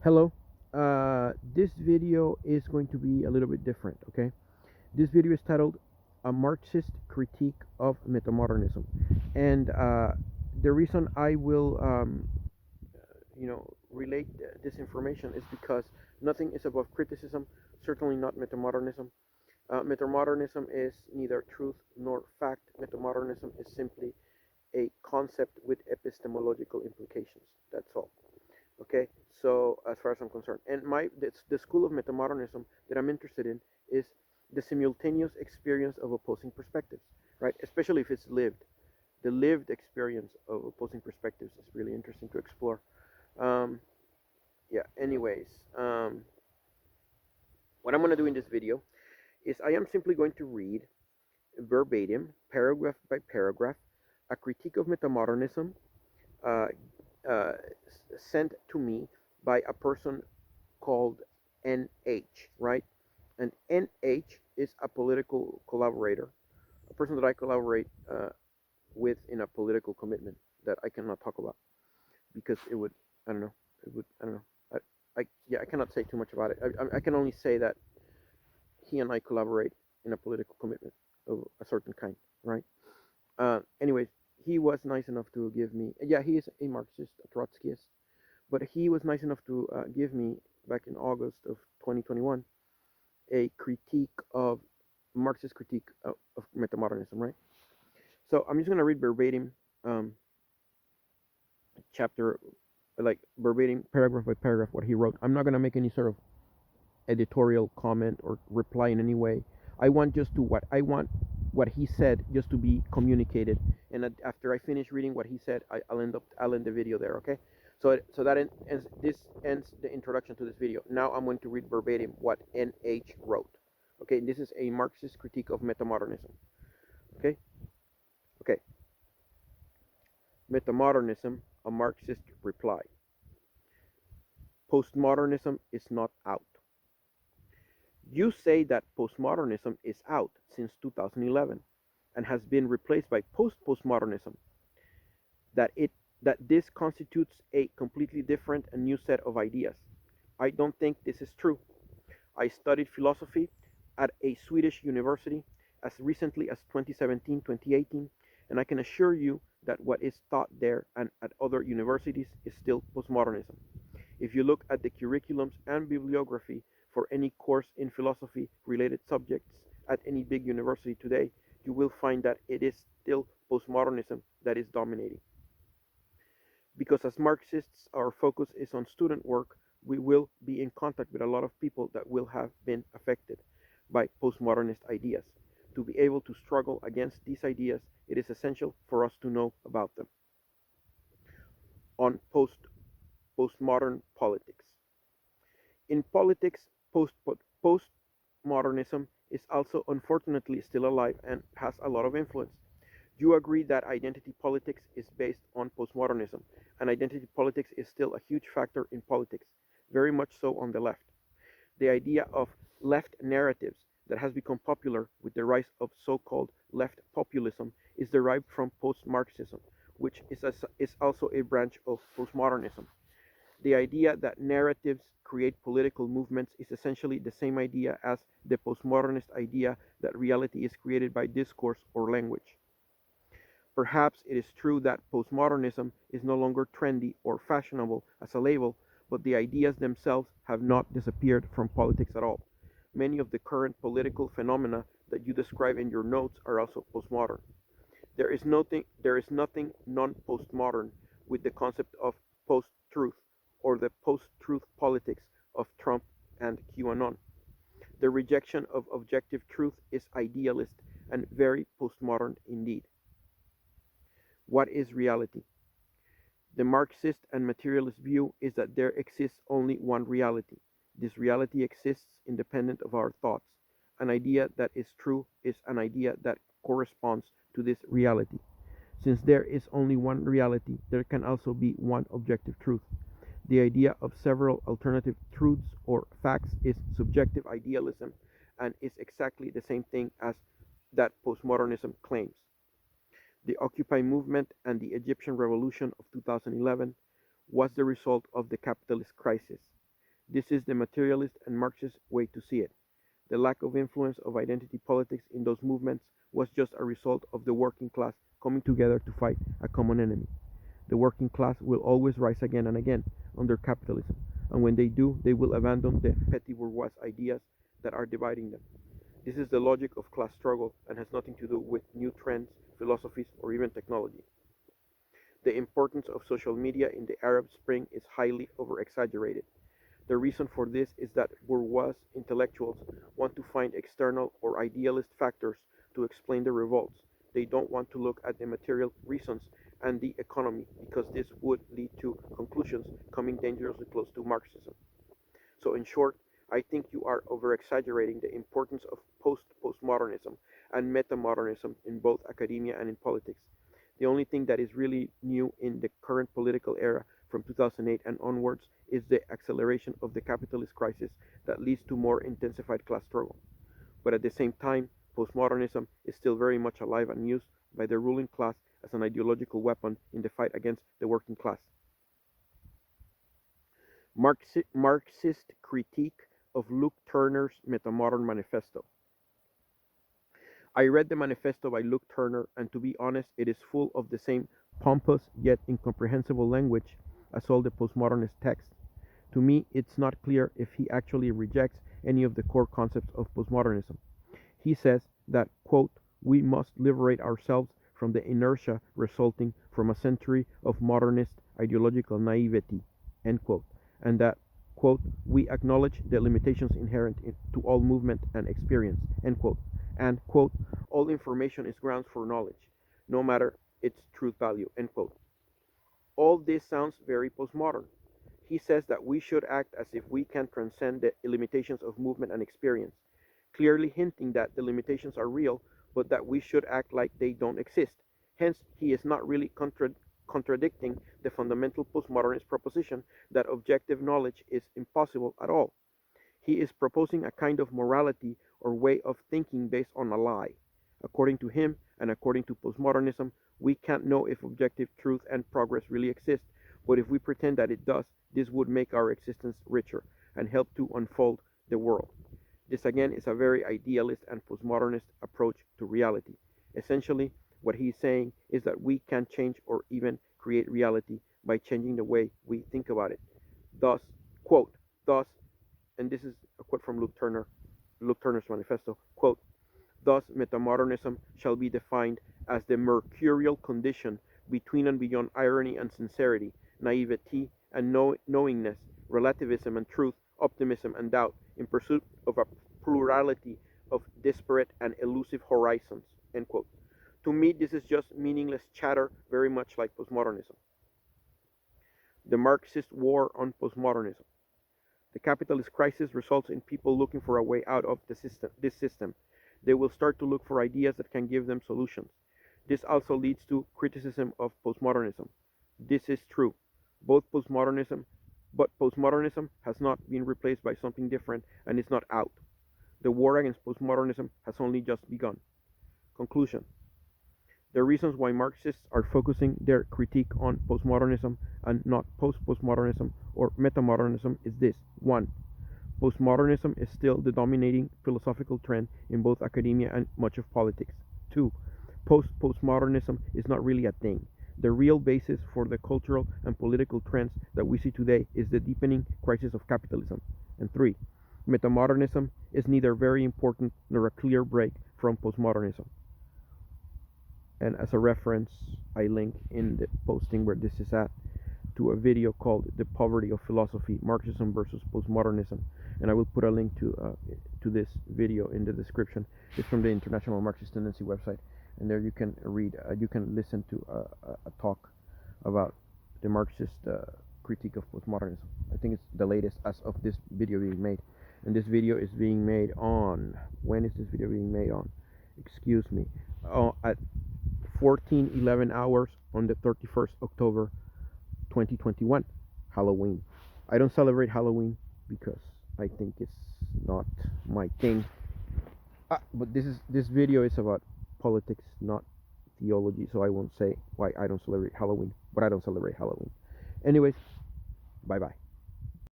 Hello. This video is going to be a little bit different, okay? This video is titled A Marxist Critique of Metamodernism. And the reason I will, relate this information is because nothing is above criticism, certainly not metamodernism. Metamodernism is neither truth nor fact. Metamodernism is simply a concept with epistemological implications. That's all. Okay, so as far as I'm concerned, and the school of metamodernism that I'm interested in is the simultaneous experience of opposing perspectives, right? Especially if it's lived. The lived experience of opposing perspectives is really interesting to explore. Um, yeah. Anyways, what I'm going to do in this video is I am simply going to read verbatim, paragraph by paragraph, a critique of metamodernism uh, uh, sent to me by a person called NH, right? And NH is a political collaborator, a person that I collaborate with in a political commitment that I cannot talk about because it would, I don't know, it would, I don't know. Yeah, I cannot say too much about it. I can only say that he and I collaborate in a political commitment of a certain kind, right? Anyways, he was nice enough to give me, yeah, he is a Marxist, a Trotskyist, but he was nice enough to give me back in August of 2021 a critique of Marxist critique of metamodernism, right? So I'm just gonna read verbatim, um, chapter, like verbatim, paragraph by paragraph, what he wrote. I'm not gonna make any sort of editorial comment or reply in any way. I want what he said just to be communicated. And after I finish reading what he said, I'll end the video there. Okay. So that ends this ends the introduction to this video. Now I'm going to read verbatim what NH wrote. Okay. This is a Marxist critique of metamodernism. Okay. Okay. Metamodernism, a Marxist reply. Postmodernism is not out. You say that postmodernism is out since 2011 and has been replaced by post-postmodernism, that it that this constitutes a completely different and new set of ideas. I don't think this is true. I studied philosophy at a Swedish university as recently as 2017-2018, and I can assure you that what is taught there and at other universities is still postmodernism. If you look at the curriculums and bibliography for any course in philosophy related subjects at any big university today, you will find that it is still postmodernism that is dominating. Because as Marxists, our focus is on student work, we will be in contact with a lot of people that will have been affected by postmodernist ideas. To be able to struggle against these ideas, it is essential for us to know about them. On postmodern politics. In politics, postmodernism is also unfortunately still alive and has a lot of influence. You agree that identity politics is based on postmodernism, and identity politics is still a huge factor in politics, very much so on the left. The idea of left narratives that has become popular with the rise of so-called left populism is derived from post-Marxism, which is also a branch of postmodernism. The idea that narratives create political movements is essentially the same idea as the postmodernist idea that reality is created by discourse or language. Perhaps it is true that postmodernism is no longer trendy or fashionable as a label, but the ideas themselves have not disappeared from politics at all. Many of the current political phenomena that you describe in your notes are also postmodern. There is nothing non-postmodern with the concept of post-truth or the post-truth politics of Trump and QAnon. The rejection of objective truth is idealist and very postmodern indeed. What is reality? The Marxist and materialist view is that there exists only one reality. This reality exists independent of our thoughts. An idea that is true is an idea that corresponds to this reality. Since there is only one reality, there can also be one objective truth. The idea of several alternative truths or facts is subjective idealism and is exactly the same thing as that postmodernism claims. The Occupy movement and the Egyptian revolution of 2011 was the result of the capitalist crisis. This is the materialist and Marxist way to see it. The lack of influence of identity politics in those movements was just a result of the working class coming together to fight a common enemy. The working class will always rise again and again under capitalism, and when they do, they will abandon the petty bourgeois ideas that are dividing them. This is the logic of class struggle and has nothing to do with new trends, philosophies, or even technology. The importance of social media in the Arab Spring is highly overexaggerated. The reason for this is that bourgeois intellectuals want to find external or idealist factors to explain the revolts. They don't want to look at the material reasons and the economy because this would lead to conclusions coming dangerously close to Marxism. So in short, I think you are overexaggerating the importance of post-postmodernism and metamodernism in both academia and in politics. The only thing that is really new in the current political era from 2008 and onwards is the acceleration of the capitalist crisis that leads to more intensified class struggle. But at the same time, postmodernism is still very much alive and used by the ruling class as an ideological weapon in the fight against the working class. Marxist critique of Luke Turner's Metamodern Manifesto. I read the manifesto by Luke Turner, and to be honest, it is full of the same pompous yet incomprehensible language as all the postmodernist texts. To me, it's not clear if he actually rejects any of the core concepts of postmodernism. He says that, quote, we must liberate ourselves from the inertia resulting from a century of modernist ideological naivety, end quote, and that, quote, we acknowledge the limitations inherent to all movement and experience, end quote, and, quote, all information is grounds for knowledge, no matter its truth value, end quote. All this sounds very postmodern. He says that we should act as if we can transcend the limitations of movement and experience, clearly hinting that the limitations are real, but that we should act like they don't exist. Hence, he is not really contradicting the fundamental postmodernist proposition that objective knowledge is impossible at all. He is proposing a kind of morality or way of thinking based on a lie. According to him, and according to postmodernism, we can't know if objective truth and progress really exist, but if we pretend that it does, this would make our existence richer and help to unfold the world. This again is a very idealist and postmodernist approach to reality. Essentially, what he's saying is that we can change or even create reality by changing the way we think about it. Thus, quote, thus, and this is a quote from Luke Turner's manifesto, quote, thus metamodernism shall be defined as the mercurial condition between and beyond irony and sincerity, naivety and knowingness, relativism and truth, optimism and doubt, in pursuit of a plurality of disparate and elusive horizons, end quote. To me, this is just meaningless chatter, very much like postmodernism. The Marxist war on postmodernism. The capitalist crisis results in people looking for a way out of this system. They will start to look for ideas that can give them solutions. This also leads to criticism of postmodernism. This is true. But postmodernism has not been replaced by something different and is not out. The war against postmodernism has only just begun. Conclusion. The reasons why Marxists are focusing their critique on postmodernism and not post-postmodernism or metamodernism is this. 1. Postmodernism is still the dominating philosophical trend in both academia and much of politics. 2. Postmodernism is not really a thing. The real basis for the cultural and political trends that we see today is the deepening crisis of capitalism. And 3. Metamodernism is neither very important nor a clear break from postmodernism. And as a reference, I link in the posting where this is at to a video called The Poverty of Philosophy, Marxism versus Postmodernism. And I will put a link to this video in the description. It's from the International Marxist Tendency website. And there you can read, you can listen to a talk about the Marxist critique of postmodernism. I think it's the latest as of this video being made. And this video is being made on, when is this video being made on? Excuse me. At 14:11 hours on the 31st October 2021, Halloween. I don't celebrate Halloween because I think it's not my thing. But this video is about politics, not theology, so I won't say why I don't celebrate Halloween, but I don't celebrate Halloween. Anyways, bye bye.